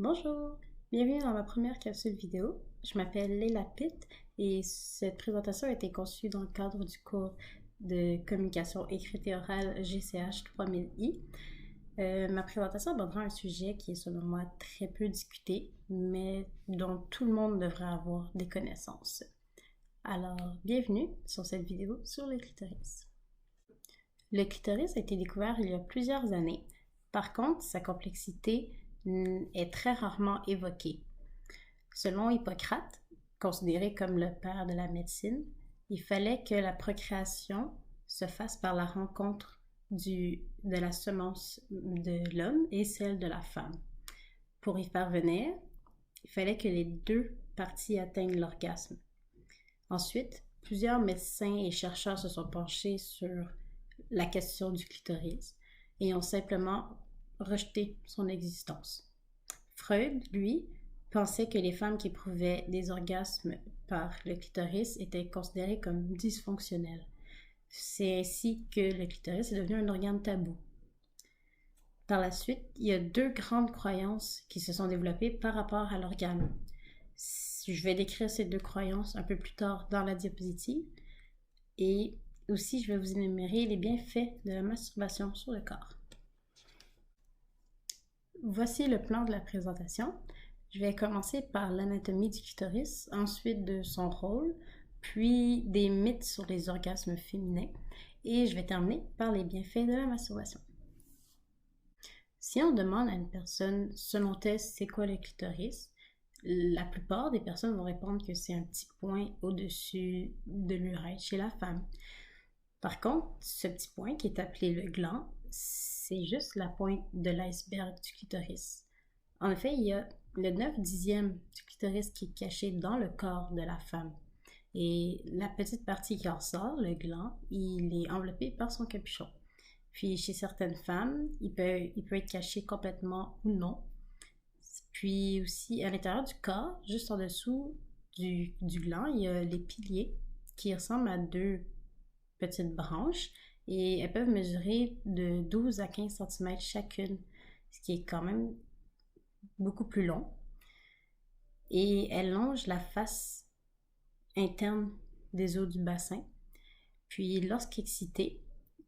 Bonjour, bienvenue dans ma première capsule vidéo. Je m'appelle Leila Pitt et cette présentation a été conçue dans le cadre du cours de communication écrite et orale GCH 3000I. Ma présentation abordera un sujet qui est selon moi très peu discuté, mais dont tout le monde devrait avoir des connaissances. Alors, bienvenue sur cette vidéo sur le clitoris. Le clitoris a été découvert il y a plusieurs années. Par contre, sa complexité est très rarement évoquée. Selon Hippocrate, considéré comme le père de la médecine, il fallait que la procréation se fasse par la rencontre de la semence de l'homme et celle de la femme. Pour y parvenir, il fallait que les deux parties atteignent l'orgasme. Ensuite, plusieurs médecins et chercheurs se sont penchés sur la question du clitoris et ont simplement rejeté son existence. Freud, lui, pensait que les femmes qui éprouvaient des orgasmes par le clitoris étaient considérées comme dysfonctionnelles. C'est ainsi que le clitoris est devenu un organe tabou. Par la suite, il y a deux grandes croyances qui se sont développées par rapport à l'organe. Je vais décrire ces deux croyances un peu plus tard dans la diapositive et aussi je vais vous énumérer les bienfaits de la masturbation sur le corps. Voici le plan de la présentation. Je vais commencer par l'anatomie du clitoris, ensuite de son rôle, puis des mythes sur les orgasmes féminins, et je vais terminer par les bienfaits de la masturbation. Si on demande à une personne, selon test, c'est quoi le clitoris, la plupart des personnes vont répondre que c'est un petit point au-dessus de l'urètre chez la femme. Par contre, ce petit point qui est appelé le gland, c'est juste la pointe de l'iceberg du clitoris. En effet, il y a le 9/10 du clitoris qui est caché dans le corps de la femme. Et la petite partie qui en sort, le gland, il est enveloppé par son capuchon. Puis chez certaines femmes, il peut être caché complètement ou non. Puis aussi, à l'intérieur du corps, juste en dessous du gland, il y a les piliers qui ressemblent à deux petites branches et elles peuvent mesurer de 12 à 15 cm chacune, ce qui est quand même beaucoup plus long. Et elles longent la face interne des os du bassin. Puis lorsqu'excité,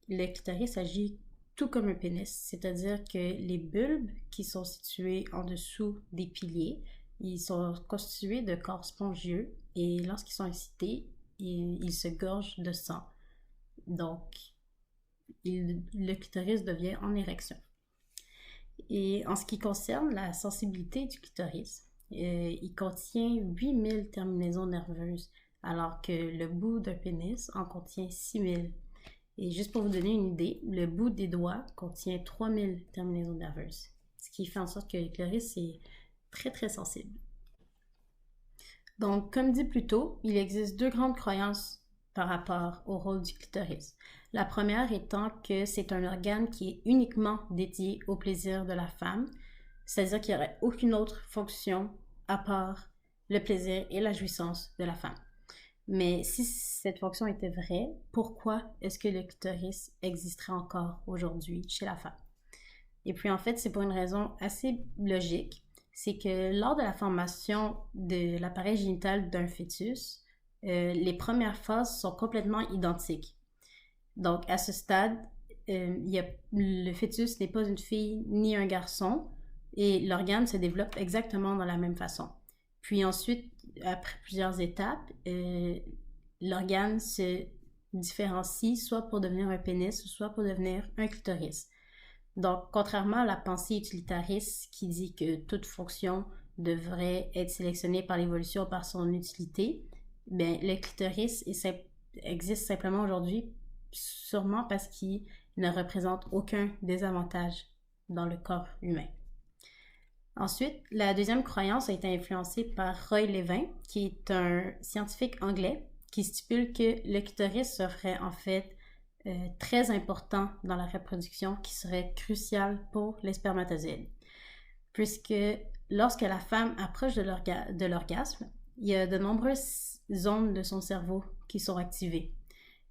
le clitoris agit tout comme un pénis, c'est-à-dire que les bulbes qui sont situés en dessous des piliers, ils sont constitués de corps spongieux et lorsqu'ils sont excités, ils se gorgent de sang. Donc, le clitoris devient en érection. Et en ce qui concerne la sensibilité du clitoris, il contient 8000 terminaisons nerveuses, alors que le bout d'un pénis en contient 6000. Et juste pour vous donner une idée, le bout des doigts contient 3000 terminaisons nerveuses, ce qui fait en sorte que le clitoris est très très sensible. Donc, comme dit plus tôt, il existe deux grandes croyances par rapport au rôle du clitoris. La première étant que c'est un organe qui est uniquement dédié au plaisir de la femme, c'est-à-dire qu'il n'y aurait aucune autre fonction à part le plaisir et la jouissance de la femme. Mais si cette fonction était vraie, pourquoi est-ce que le clitoris existerait encore aujourd'hui chez la femme? Et puis en fait, c'est pour une raison assez logique, c'est que lors de la formation de l'appareil génital d'un fœtus, les premières phases sont complètement identiques. Donc, à ce stade, le fœtus n'est pas une fille ni un garçon et l'organe se développe exactement de la même façon. Puis ensuite, après plusieurs étapes, l'organe se différencie soit pour devenir un pénis, soit pour devenir un clitoris. Donc, contrairement à la pensée utilitariste qui dit que toute fonction devrait être sélectionnée par l'évolution par son utilité, bien, le clitoris existe simplement aujourd'hui sûrement parce qu'il ne représente aucun désavantage dans le corps humain. Ensuite, la deuxième croyance a été influencée par Roy Levin, qui est un scientifique anglais qui stipule que le clitoris serait en fait très important dans la reproduction, qui serait crucial pour les spermatozoïdes. Puisque lorsque la femme approche de l'orgasme, il y a de nombreuses zones de son cerveau qui sont activées.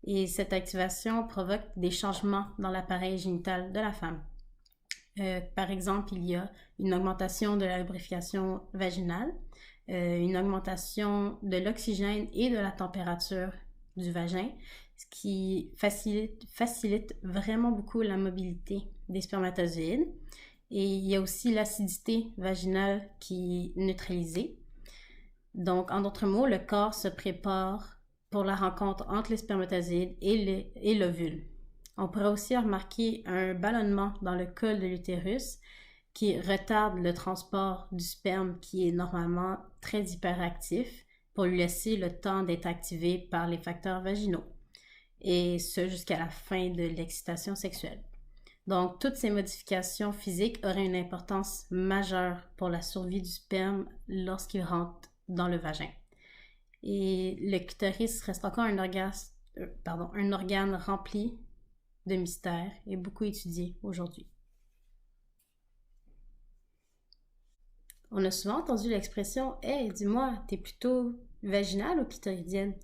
Et cette activation provoque des changements dans l'appareil génital de la femme. Par exemple, il y a une augmentation de la lubrification vaginale, une augmentation de l'oxygène et de la température du vagin, ce qui facilite vraiment beaucoup la mobilité des spermatozoïdes. Et il y a aussi l'acidité vaginale qui est neutralisée. Donc, en d'autres mots, le corps se prépare pour la rencontre entre les spermatozoïdes et l'ovule. On pourrait aussi remarquer un ballonnement dans le col de l'utérus qui retarde le transport du sperme qui est normalement très hyperactif pour lui laisser le temps d'être activé par les facteurs vaginaux. Et ce jusqu'à la fin de l'excitation sexuelle. Donc, toutes ces modifications physiques auraient une importance majeure pour la survie du sperme lorsqu'il rentre dans le vagin. Et le clitoris reste encore un organe rempli de mystères et beaucoup étudié aujourd'hui. On a souvent entendu l'expression « Hey, dis-moi, t'es plutôt vaginale ou clitoridienne? »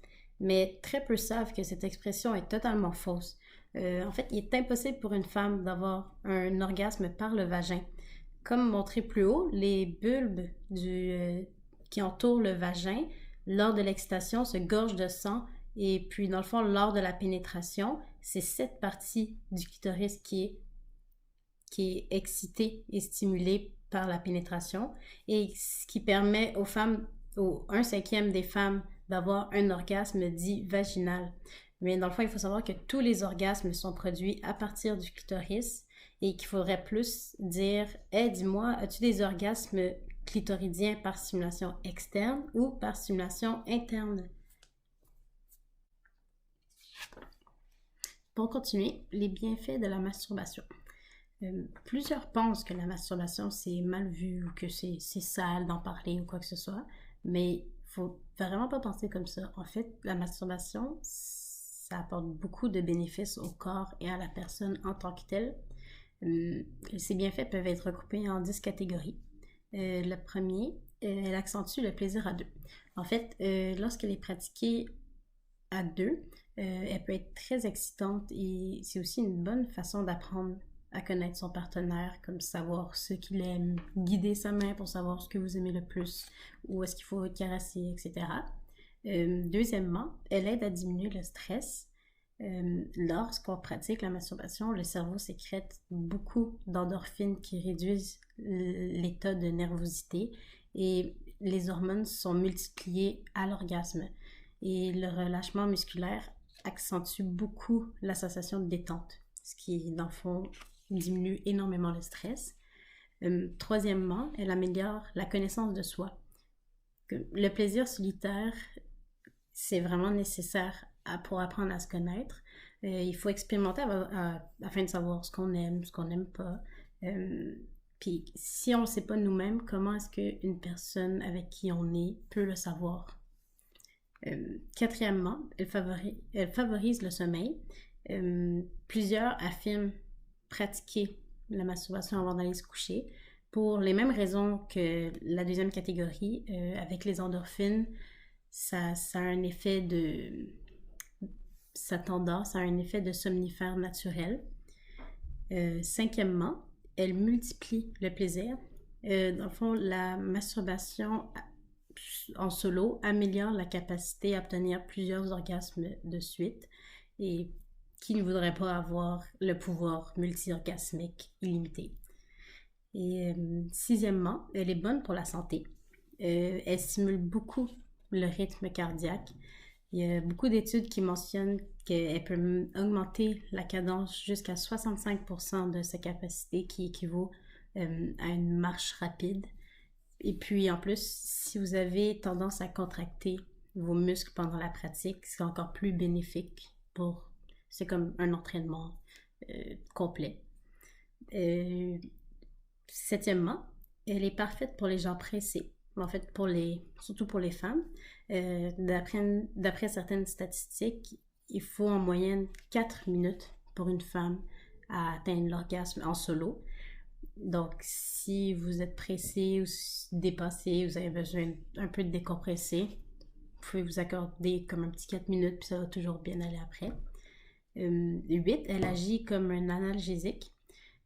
Mais très peu savent que cette expression est totalement fausse. En fait, il est impossible pour une femme d'avoir un orgasme par le vagin. Comme montré plus haut, les bulbes qui entourent le vagin, lors de l'excitation, se gorgent de sang. Et puis, dans le fond, lors de la pénétration, c'est cette partie du clitoris qui est excitée et stimulée par la pénétration. Et ce qui permet aux femmes, aux 1/5 des femmes, d'avoir un orgasme dit vaginal. Mais dans le fond, il faut savoir que tous les orgasmes sont produits à partir du clitoris et qu'il faudrait plus dire « Hey, dis-moi, as-tu des orgasmes clitoridiens par stimulation externe ou par stimulation interne? » Pour continuer, les bienfaits de la masturbation. Plusieurs pensent que la masturbation c'est mal vu ou que c'est sale d'en parler ou quoi que ce soit, mais faut vraiment pas penser comme ça. En fait, la masturbation, ça apporte beaucoup de bénéfices au corps et à la personne en tant que telle. Ces bienfaits peuvent être regroupés en 10 catégories. Le premier, elle accentue le plaisir à deux. En fait, lorsqu'elle est pratiquée à deux, elle peut être très excitante et c'est aussi une bonne façon d'apprendre à connaître son partenaire, comme savoir ce qu'il aime, guider sa main pour savoir ce que vous aimez le plus, où est-ce qu'il faut caresser, etc. Deuxièmement, elle aide à diminuer le stress. Lorsqu'on pratique la masturbation, le cerveau sécrète beaucoup d'endorphines qui réduisent l'état de nervosité et les hormones sont multipliées à l'orgasme. Et le relâchement musculaire accentue beaucoup la sensation de détente, ce qui, dans le fond, diminue énormément le stress. Troisièmement, elle améliore la connaissance de soi. Le plaisir solitaire, c'est vraiment nécessaire pour apprendre à se connaître. Il faut expérimenter afin de savoir ce qu'on aime, ce qu'on n'aime pas. Puis si on ne le sait pas nous-mêmes, comment est-ce qu'une personne avec qui on est peut le savoir? Quatrièmement, elle favorise le sommeil. Plusieurs affirment pratiquer la masturbation avant d'aller se coucher pour les mêmes raisons que la deuxième catégorie. Avec les endorphines, ça a un effet ça a un effet de somnifère naturel. Cinquièmement, elle multiplie le plaisir. Dans le fond, la masturbation en solo améliore la capacité à obtenir plusieurs orgasmes de suite et qui ne voudrait pas avoir le pouvoir multi-orgasmique illimité. Et sixièmement, elle est bonne pour la santé. Elle stimule beaucoup le rythme cardiaque. Il y a beaucoup d'études qui mentionnent qu'elle peut augmenter la cadence jusqu'à 65% de sa capacité, qui équivaut à une marche rapide. Et puis en plus, si vous avez tendance à contracter vos muscles pendant la pratique, c'est encore plus bénéfique c'est comme un entraînement complet. Septièmement, elle est parfaite pour les gens pressés. En fait, surtout pour les femmes. D'après certaines statistiques, il faut en moyenne 4 minutes pour une femme à atteindre l'orgasme en solo. Donc, si vous êtes pressé ou dépassé, vous avez besoin un peu de décompresser, vous pouvez vous accorder comme un petit 4 minutes, puis ça va toujours bien aller après. 8, elle agit comme un analgésique.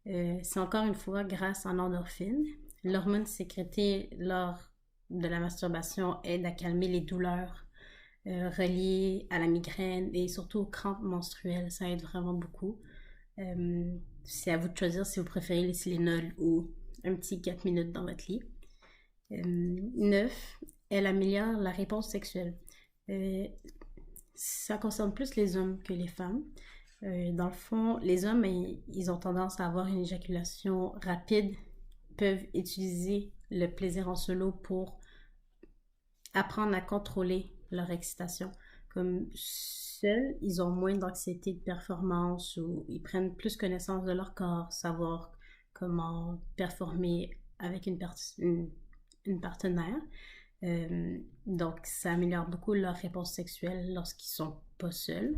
C'est encore une fois grâce à l'endorphine. L'hormone sécrétée lors de la masturbation aide à calmer les douleurs reliées à la migraine et surtout aux crampes menstruelles. Ça aide vraiment beaucoup. C'est à vous de choisir si vous préférez les Tylenol ou un petit 4 minutes dans votre lit. 9. Elle améliore la réponse sexuelle. Ça concerne plus les hommes que les femmes. Dans le fond, les hommes, ils ont tendance à avoir une éjaculation rapide, peuvent utiliser le plaisir en solo pour apprendre à contrôler leur excitation. Comme seuls, ils ont moins d'anxiété de performance ou ils prennent plus connaissance de leur corps, savoir comment performer avec une partenaire. Donc, ça améliore beaucoup leur réponse sexuelle lorsqu'ils sont pas seuls.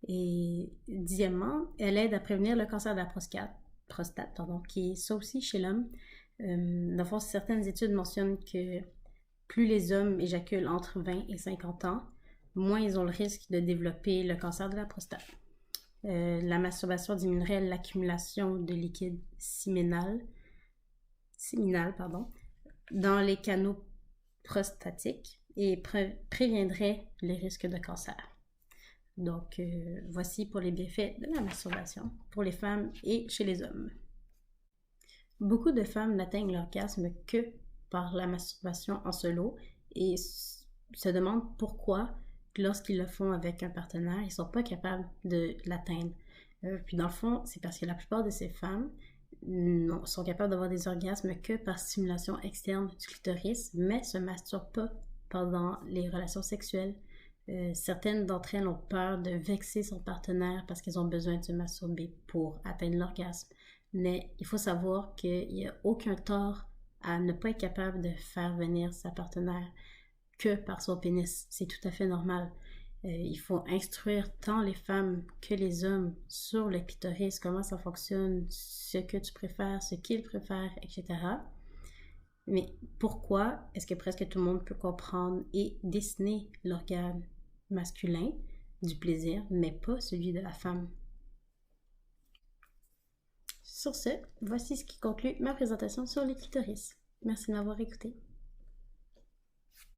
Et dixièmement, elle aide à prévenir le cancer de la prostate qui est ça aussi chez l'homme. Dans le fond, certaines études mentionnent que plus les hommes éjaculent entre 20 et 50 ans, moins ils ont le risque de développer le cancer de la prostate. La masturbation diminuerait l'accumulation de liquide séminal dans les canaux prostatiques et préviendrait les risques de cancer. Donc, voici pour les bienfaits de la masturbation pour les femmes et chez les hommes. Beaucoup de femmes n'atteignent l'orgasme que par la masturbation en solo et se demandent pourquoi, lorsqu'ils le font avec un partenaire, ils ne sont pas capables de l'atteindre. Puis dans le fond, c'est parce que la plupart de ces femmes sont capables d'avoir des orgasmes que par stimulation externe du clitoris, mais ne se masturbent pas pendant les relations sexuelles. Certaines d'entre elles ont peur de vexer son partenaire parce qu'elles ont besoin de se masturber pour atteindre l'orgasme. Mais il faut savoir qu'il n'y a aucun tort à ne pas être capable de faire venir sa partenaire que par son pénis. C'est tout à fait normal. Il faut instruire tant les femmes que les hommes sur le clitoris, comment ça fonctionne, ce que tu préfères, ce qu'ils préfèrent, etc. Mais pourquoi est-ce que presque tout le monde peut comprendre et dessiner l'organe masculin du plaisir, mais pas celui de la femme? Sur ce, voici ce qui conclut ma présentation sur les clitoris. Merci de m'avoir écouté.